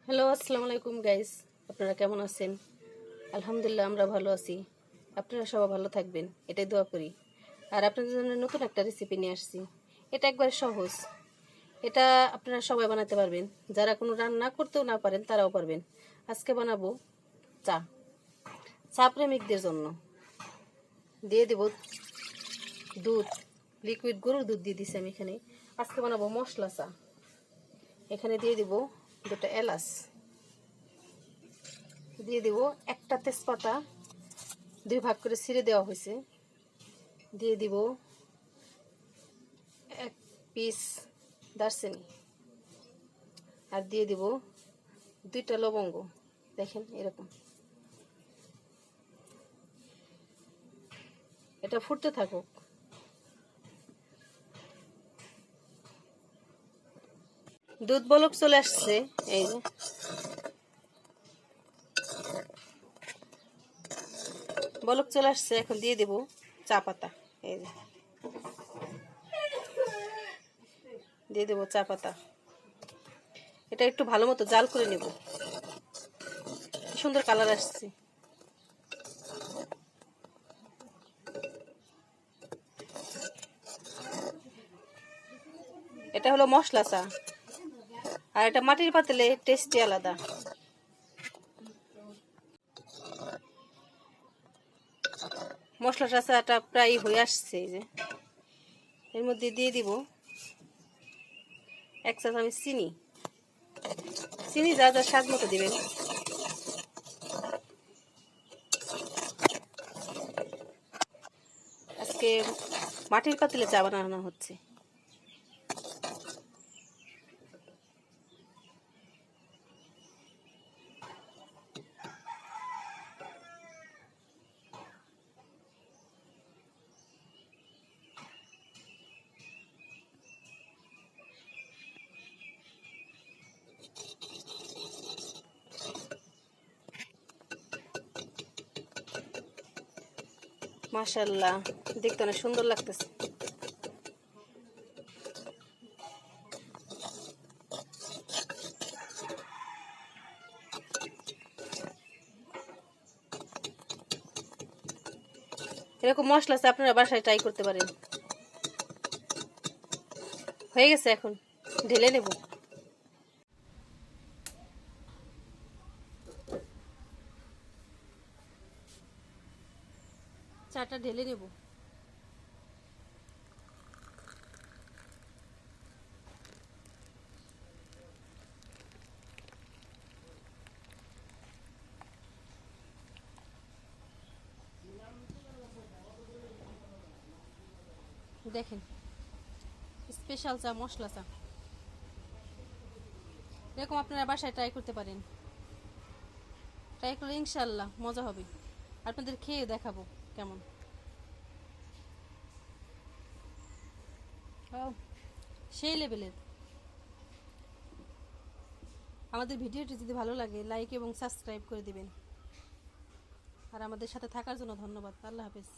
Hello, আসসালামু আলাইকুম guys. আপনারা কেমন আছেন? আলহামদুলিল্লাহ, আমরা ভালো আছি। আপনারা সবাই ভালো থাকবেন, এটাই দোয়া করি। আর আপনাদের জন্য নতুন একটা রেসিপি নিয়ে আসছি। এটা একবার সহজ। এটা আপনারা সবাই বানাতে পারবেন। যারা কোনো রান্না করতেও না পারেন তারাও পারবেন। আজকে বানাবো চা। চা প্রেমিকদের জন্য দিয়ে দেব দুধ, লিকুইড গরুর দুধ দিয়ে দিছি আমি এখানে। আজকে বানাবো মশলা চা। এখানে দিয়ে দেব দুটো এলাচ, দিয়ে দেব একটা তেজপাতা দুই ভাগ করে ছিঁড়ে দেওয়া হয়েছে, দিয়ে দিব এক পিস দারচিনি, আর দিয়ে দিব দুইটা লবঙ্গ। দেখেন এরকম। এটা ফুটতে থাকুক। দুধ বলক চলে আসছে, এই যে বলক চলে আসছে। এখন দিয়ে দেব চা পাতা, এই যে দিয়ে দেব চা পাতা। এটা একটু ভালো মতো জাল করে নেব। কি সুন্দর কালার আসছে। এটা হলো মশলা চা, আর এটা মাটির পাতিলে টেস্টই আলাদা। মশলাটা চাটা প্রায় হয়ে আসছে। এই যে এর মধ্যে দিয়ে দিব এক চা চামচ চিনি। চিনি যা যা স্বাদ মতো দিবেন। আজকে মাটির পাতিলে চা বানানো হচ্ছে। মাশাআল্লাহ, দেখতে অনেক সুন্দর লাগতেছে। এরকম মশলা আছে, আপনারা বাসায় ট্রাই করতে পারেন। হয়ে গেছে, এখন ঢেলে নেব। চাটা ঢেলে নেব। দেখেন, স্পেশাল চা, মশলা চা। এরকম আপনারা বাসায় ট্রাই করতে পারেন। ট্রাই করলে ইনশাল্লাহ মজা হবে। আপনাদের খেয়ে দেখাবো কেমন। সেই লেভেলের। আমাদের ভিডিওটি যদি ভালো লাগে লাইক এবং সাবস্ক্রাইব করে দিবেন। আর আমাদের সাথে থাকার জন্য ধন্যবাদ। আল্লাহ হাফেজ।